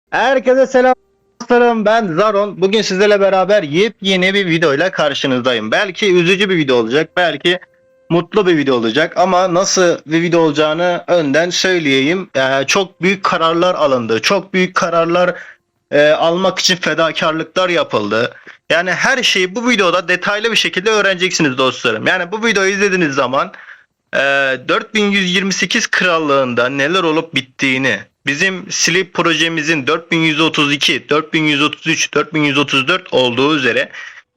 Herkese selam dostlarım, ben Zaron. Bugün sizlerle beraber yepyeni bir videoyla karşınızdayım. Belki üzücü bir video olacak, belki mutlu bir video olacak ama nasıl bir video olacağını önden söyleyeyim. Çok büyük kararlar alındı, çok büyük kararlar almak için fedakarlıklar yapıldı. Yani her şeyi bu videoda detaylı bir şekilde öğreneceksiniz dostlarım. Yani bu videoyu izlediğiniz zaman 4128 krallığında neler olup bittiğini, bizim Sleep projemizin 4132, 4133, 4134 olduğu üzere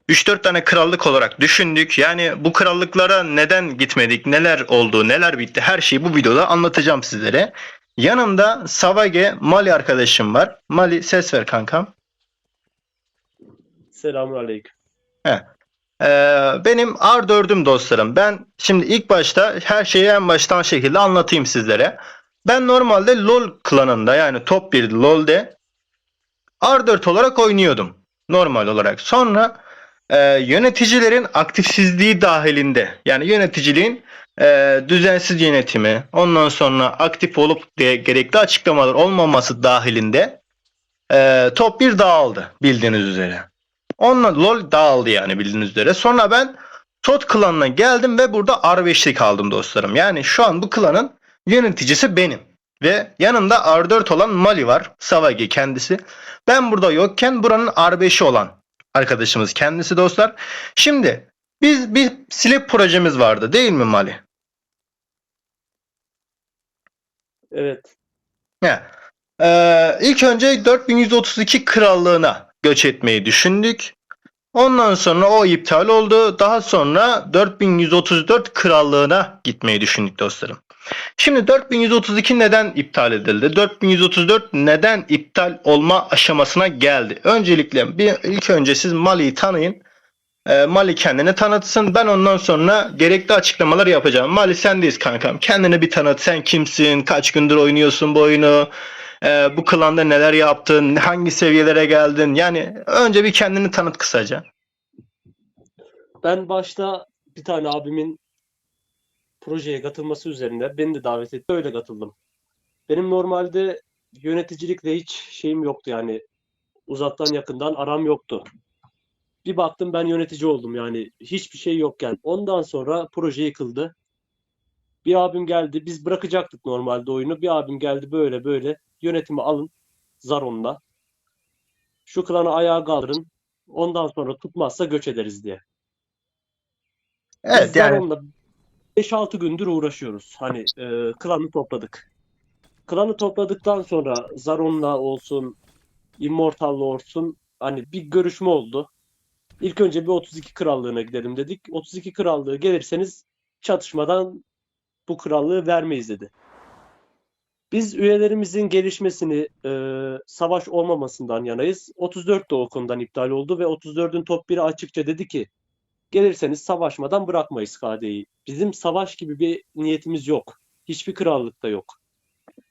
3-4 tane krallık olarak düşündük. Yani bu krallıklara neden gitmedik, neler oldu, neler bitti, her şeyi bu videoda anlatacağım sizlere. Yanımda Savage Mali arkadaşım var. Mali, ses ver kankam. Selamünaleyküm. Heh. Benim R4'üm dostlarım. Ben şimdi ilk başta her şeyi en baştan şekilde anlatayım sizlere. Ben normalde LoL klanında, yani top 1 LoL'de R4 olarak oynuyordum. Normal olarak. Sonra yöneticilerin aktifsizliği dahilinde, yani yöneticiliğin düzensiz yönetimi, ondan sonra aktif olup diye gerekli açıklamalar olmaması dahilinde top 1 dağıldı bildiğiniz üzere. Onunla LoL dağıldı yani bildiğiniz üzere. Sonra ben TOT klanına geldim ve burada R5'lik aldım dostlarım. Yani şu an bu klanın yöneticisi benim. Ve yanımda R4 olan Mali var. Savage kendisi. Ben burada yokken buranın R5'i olan arkadaşımız kendisi dostlar. Şimdi biz bir Sleep projemiz vardı değil mi Mali? Evet. He. İlk önce 4132 krallığına göç etmeyi düşündük. Ondan sonra o iptal oldu. Daha sonra 4134 krallığına gitmeyi düşündük dostlarım. Şimdi 4132 neden iptal edildi? 4134 neden iptal olma aşamasına geldi? Öncelikle ilk önce siz Mali'yi tanıyın. Mali kendini tanıtsın. Ben ondan sonra gerekli açıklamalar yapacağım. Mali, sendeyiz kankam. Kendini bir tanıt. Sen kimsin? Kaç gündür oynuyorsun bu oyunu? Bu klanda neler yaptın? Hangi seviyelere geldin? Yani önce bir kendini tanıt kısaca. Ben başta bir tane abimin projeye katılması üzerine beni de davet etti. Öyle katıldım. Benim normalde yöneticilikle hiç şeyim yoktu yani. Uzaktan yakından aram yoktu. Bir baktım ben yönetici oldum yani. Hiçbir şey yokken. Ondan sonra proje yıkıldı. Bir abim geldi. Biz bırakacaktık normalde oyunu. Bir abim geldi böyle böyle. Yönetimi alın. Zaron'la. Şu klanı ayağa kaldırın. Ondan sonra tutmazsa göç ederiz diye. Biz Evet yani. Zaron'la 5-6 gündür uğraşıyoruz. Hani klanı topladık. Klanı topladıktan sonra Zaron'la olsun, Immortal'la olsun hani bir görüşme oldu. İlk önce bir 32 krallığına gidelim dedik. 32 krallığı gelirseniz çatışmadan bu krallığı vermeyiz dedi. Biz üyelerimizin gelişmesini, savaş olmamasından yanayız. 34 de o konudan iptal oldu ve 34'ün top 1'i açıkça dedi ki gelirseniz savaşmadan bırakmayız KD'yi. Bizim savaş gibi bir niyetimiz yok. Hiçbir krallıkta yok.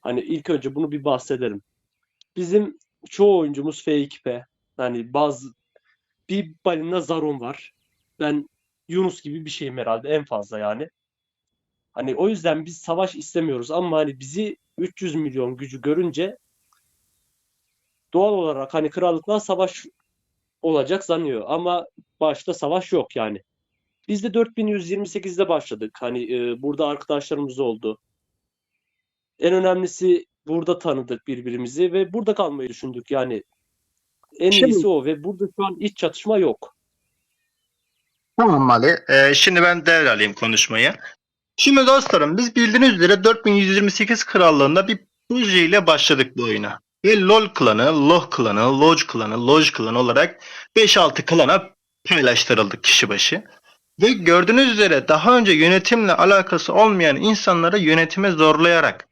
Hani ilk önce bunu bir bahsedelim. Bizim çoğu oyuncumuz F2P. Hani bir balina Zaron var. Ben Yunus gibi bir şeyim herhalde en fazla yani. Hani o yüzden biz savaş istemiyoruz ama hani bizi 300 milyon gücü görünce doğal olarak hani krallıklar savaş olacak sanıyor ama başta savaş yok yani. Biz de 4128'de başladık. Hani burada arkadaşlarımız oldu. En önemlisi burada tanıdık birbirimizi ve burada kalmayı düşündük. Yani en Şimdi iyisi o ve burada şu an iç çatışma yok. tamam Mali. Şimdi ben devralayım konuşmayı. Şimdi dostlarım, biz bildiğiniz üzere 4128 krallığında bir projeyle başladık bu oyuna. Ve LoL klanı, Loh klanı, Lodge klanı, Lodge klanı olarak 5-6 klana paylaştırıldık kişi başı. Ve gördüğünüz üzere daha önce yönetimle alakası olmayan insanları yönetime zorlayarak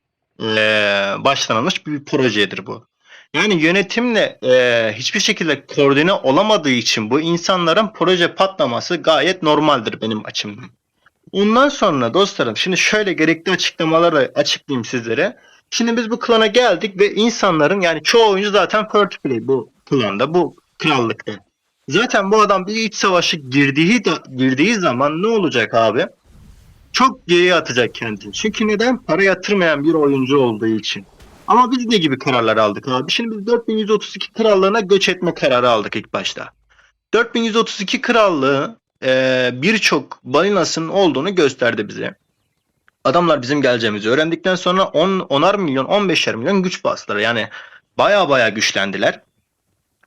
başlanmış bir projedir bu. Yani yönetimle hiçbir şekilde koordine olamadığı için bu insanların proje patlaması gayet normaldir benim açımdan. Ondan sonra dostlarım, şimdi şöyle gerekli açıklamaları açıklayayım sizlere. Şimdi biz bu klana geldik ve insanların, yani çoğu oyuncu zaten first play bu klanda, bu krallıkta. Zaten bu adam bir iç savaşı girdiği zaman ne olacak abi? Çok geriye atacak kendini. Çünkü neden? Para yatırmayan bir oyuncu olduğu için. Ama biz ne gibi kararlar aldık abi? Şimdi biz 4132 krallığına göç etme kararı aldık ilk başta. 4132 krallığı birçok balinasının olduğunu gösterdi bize. Adamlar bizim geleceğimizi öğrendikten sonra 10'ar milyon, 15'er milyon güç bastılar. Yani baya baya güçlendiler.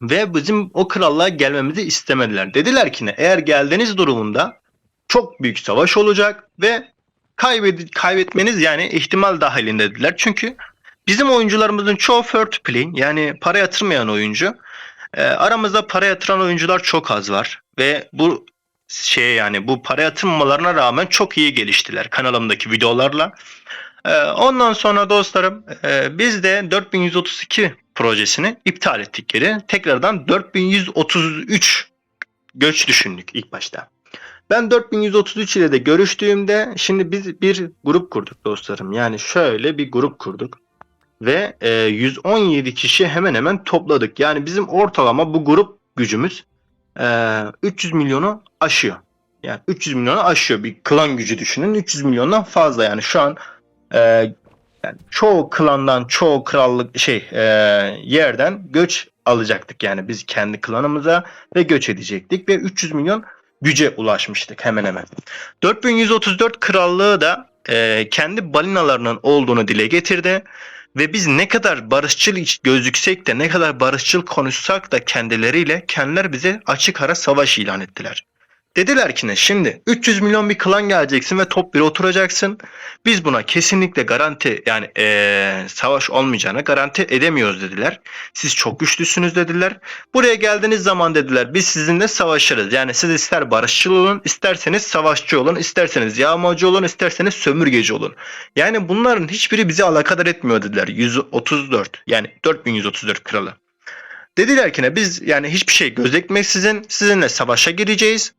Ve bizim o krallığa gelmemizi istemediler. Dediler ki ne? Eğer geldiğiniz durumunda çok büyük savaş olacak ve kaybetmeniz yani ihtimal dahilinde dediler. Çünkü bizim oyuncularımızın çoğu free to play, yani para yatırmayan oyuncu. Aramızda para yatıran oyuncular çok az var ve bu yani bu para yatırmamalarına rağmen çok iyi geliştiler kanalımdaki videolarla. Ondan sonra dostlarım biz de 4132 projesini iptal ettik geri. Tekrardan 4133 göç düşündük ilk başta. Ben 4133 ile de görüştüğümde şimdi biz bir grup kurduk dostlarım. Yani şöyle bir grup kurduk. Ve 117 kişi hemen hemen topladık. Yani bizim ortalama bu grup gücümüz 300 milyonu aşıyor. Yani 300 milyonu aşıyor. Bir klan gücü düşünün. 300 milyondan fazla yani şu an e, yani çoğu klandan, çoğu krallık yerden göç alacaktık yani biz kendi klanımıza ve göç edecektik ve 300 milyon güce ulaşmıştık hemen hemen. 4134 krallığı da kendi balinalarının olduğunu dile getirdi ve biz ne kadar barışçıl gözüksek de ne kadar barışçıl konuşsak da kendileri bize açık ara savaş ilan ettiler. Dediler ki ne? Şimdi 300 milyon bir klan geleceksin ve top 1'e oturacaksın. Biz buna kesinlikle garanti yani savaş olmayacağını garanti edemiyoruz dediler. Siz çok güçlüsünüz dediler. Buraya geldiğiniz zaman dediler biz sizinle savaşırız. Yani siz ister barışçıl olun, isterseniz savaşçı olun, isterseniz yağmacı olun, isterseniz sömürgeci olun. Yani bunların hiçbiri bizi alakadar etmiyor dediler. 134 yani 4134 kralı. Dediler ki ne? Biz yani hiçbir şey gözetmeksizin sizinle savaşa gireceğiz.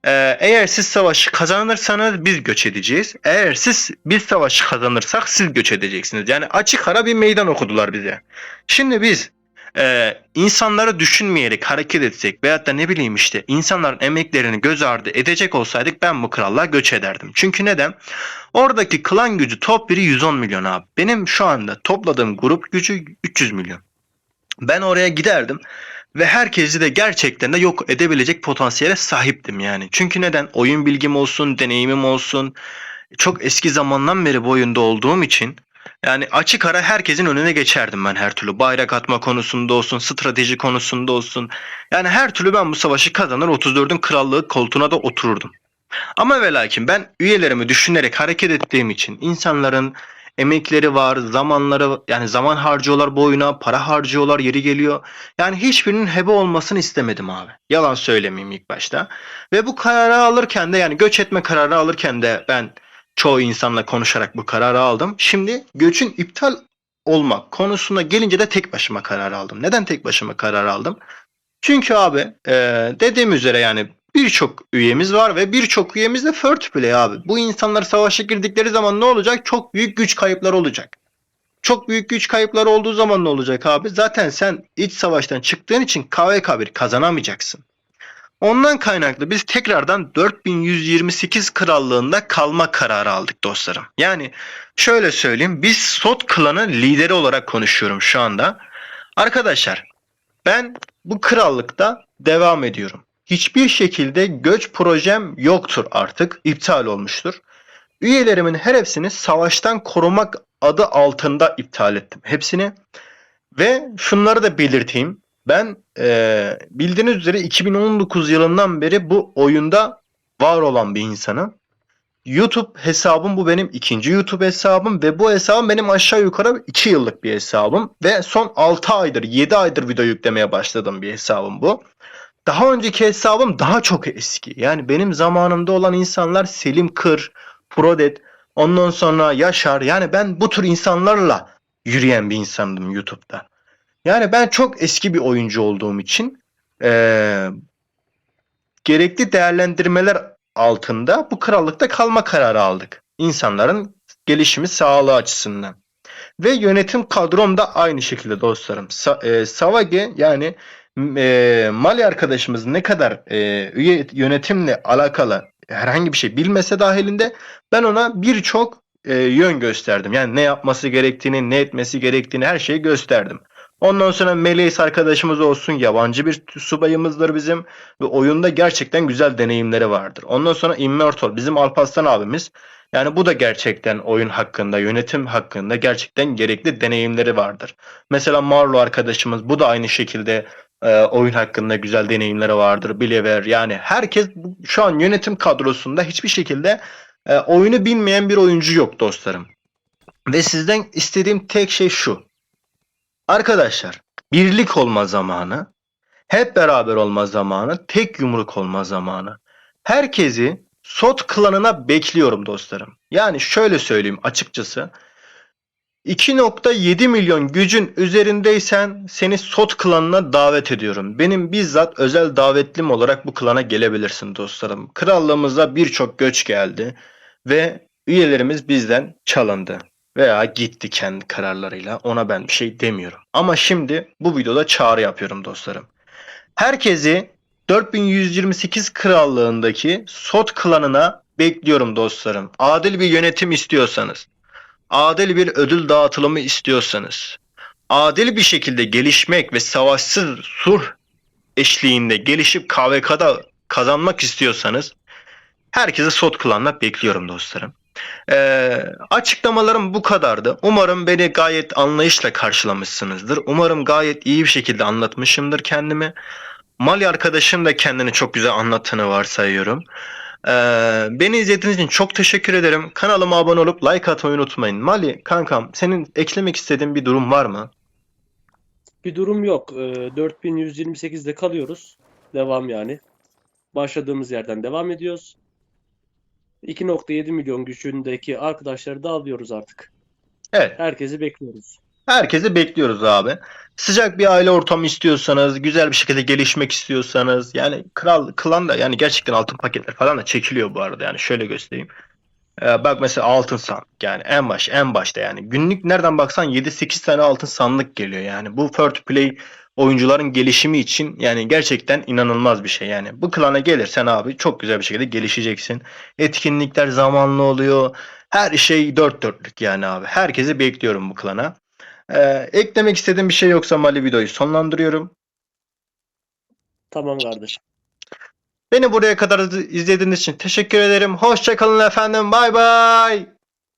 Eğer siz savaşı kazanırsanız biz göç edeceğiz. Eğer biz savaşı kazanırsak siz göç edeceksiniz. Yani açık ara bir meydan okudular bize. Şimdi biz insanları düşünmeyerek hareket etsek veyahut da ne bileyim işte insanların emeklerini göz ardı edecek olsaydık ben bu krallığa göç ederdim. Çünkü neden? Oradaki klan gücü top 1'i 110 milyon abi. Benim şu anda topladığım grup gücü 300 milyon. Ben oraya giderdim ve herkesi de gerçekten de yok edebilecek potansiyele sahiptim yani. Çünkü neden? Oyun bilgim olsun, deneyimim olsun. Çok eski zamandan beri bu oyunda olduğum için yani açık ara herkesin önüne geçerdim ben her türlü. Bayrak atma konusunda olsun, strateji konusunda olsun. Yani her türlü ben bu savaşı kazanır 34'ün krallığı koltuğuna da otururdum. Ama ve lakin ben üyelerimi düşünerek hareket ettiğim için insanların emekleri var, zamanları yani zaman harcıyorlar bu oyuna, para harcıyorlar yeri geliyor. Yani hiçbirinin hebe olmasını istemedim abi. Yalan söylemeyeyim ilk başta. Ve bu kararı alırken de yani göç etme kararı alırken de ben çoğu insanla konuşarak bu kararı aldım. Şimdi göçün iptal olmak konusuna gelince de tek başıma karar aldım. Neden tek başıma karar aldım? Çünkü abi dediğim üzere yani birçok üyemiz var ve birçok üyemiz de first play abi. Bu insanlar savaşa girdikleri zaman ne olacak? Çok büyük güç kayıpları olacak. Çok büyük güç kayıpları olduğu zaman ne olacak abi? Zaten sen iç savaştan çıktığın için KVK1 kazanamayacaksın. Ondan kaynaklı biz tekrardan 4128 krallığında kalma kararı aldık dostlarım. Yani şöyle söyleyeyim biz SOT klanı lideri olarak konuşuyorum şu anda. Arkadaşlar ben bu krallıkta devam ediyorum. Hiçbir şekilde göç projem yoktur artık. İptal olmuştur. Üyelerimin her hepsini savaştan korumak adı altında iptal ettim. Hepsini. Ve şunları da belirteyim. Ben bildiğiniz üzere 2019 yılından beri bu oyunda var olan bir insanım. YouTube hesabım bu benim ikinci YouTube hesabım ve bu hesabım benim aşağı yukarı 2 yıllık bir hesabım ve son 6 aydır 7 aydır video yüklemeye başladığım bir hesabım bu. Daha önceki hesabım daha çok eski. Yani benim zamanımda olan insanlar Selim Kır, Prodet, ondan sonra Yaşar. Yani ben bu tür insanlarla yürüyen bir insandım YouTube'da. Yani ben çok eski bir oyuncu olduğum için gerekli değerlendirmeler altında bu krallıkta kalma kararı aldık. İnsanların gelişimi sağlığı açısından. Ve yönetim kadrom da aynı şekilde dostlarım. Savage yani Mali arkadaşımız ne kadar üye yönetimle alakalı herhangi bir şey bilmese dahilinde ben ona birçok yön gösterdim. Yani ne yapması gerektiğini, ne etmesi gerektiğini her şeyi gösterdim. Ondan sonra Meleis arkadaşımız olsun, yabancı bir subayımızdır bizim ve oyunda gerçekten güzel deneyimleri vardır. Ondan sonra Immortal bizim Alparslan abimiz. Yani bu da gerçekten oyun hakkında, yönetim hakkında gerçekten gerekli deneyimleri vardır. Mesela Marlo arkadaşımız bu da aynı şekilde oyun hakkında güzel deneyimleri vardır. Bilever yani herkes şu an yönetim kadrosunda hiçbir şekilde oyunu bilmeyen bir oyuncu yok dostlarım. Ve sizden istediğim tek şey şu. Arkadaşlar, birlik olma zamanı, hep beraber olma zamanı, tek yumruk olma zamanı. Herkesi SOT klanına bekliyorum dostlarım. Yani şöyle söyleyeyim açıkçası. 2,7 milyon gücün üzerindeysen seni SOT klanına davet ediyorum. Benim bizzat özel davetlim olarak bu klana gelebilirsin dostlarım. Krallığımıza birçok göç geldi ve üyelerimiz bizden çalındı veya gitti kendi kararlarıyla. Ona ben bir şey demiyorum. Ama şimdi bu videoda çağrı yapıyorum dostlarım. Herkesi 4128 krallığındaki SOT klanına bekliyorum dostlarım. Adil bir yönetim istiyorsanız, adil bir ödül dağıtılımı istiyorsanız, adil bir şekilde gelişmek ve savaşsız sulh eşliğinde gelişip KVK'da kazanmak istiyorsanız herkesi SOT klanına bekliyorum dostlarım. Açıklamalarım bu kadardı. Umarım beni gayet anlayışla karşılamışsınızdır. Umarım gayet iyi bir şekilde anlatmışımdır kendimi. Mali arkadaşım da kendini çok güzel anlattığını varsayıyorum. Beni izlediğiniz için çok teşekkür ederim. Kanalıma abone olup like atmayı unutmayın. Mali kankam senin eklemek istediğin bir durum var mı? Bir durum yok. 4128'de kalıyoruz. Devam yani. Başladığımız yerden devam ediyoruz. 2,7 milyon gücündeki arkadaşları da alıyoruz artık. Evet. Herkesi bekliyoruz. Herkesi bekliyoruz abi. Sıcak bir aile ortamı istiyorsanız, güzel bir şekilde gelişmek istiyorsanız, yani klan da yani gerçekten altın paketler falan da çekiliyor bu arada. Yani şöyle göstereyim. Bak mesela altın sandık yani en başta yani günlük nereden baksan 7-8 tane altın sandık geliyor yani bu Fair to Play oyuncuların gelişimi için yani gerçekten inanılmaz bir şey yani bu klana gelirsen abi çok güzel bir şekilde gelişeceksin, etkinlikler zamanlı oluyor, her şey dört dörtlük yani abi, herkesi bekliyorum bu klana. Eklemek istediğim bir şey yoksa Mali videoyu sonlandırıyorum. Tamam kardeşim. Beni buraya kadar izlediğiniz için teşekkür ederim. Hoşça kalın efendim. Bay bay.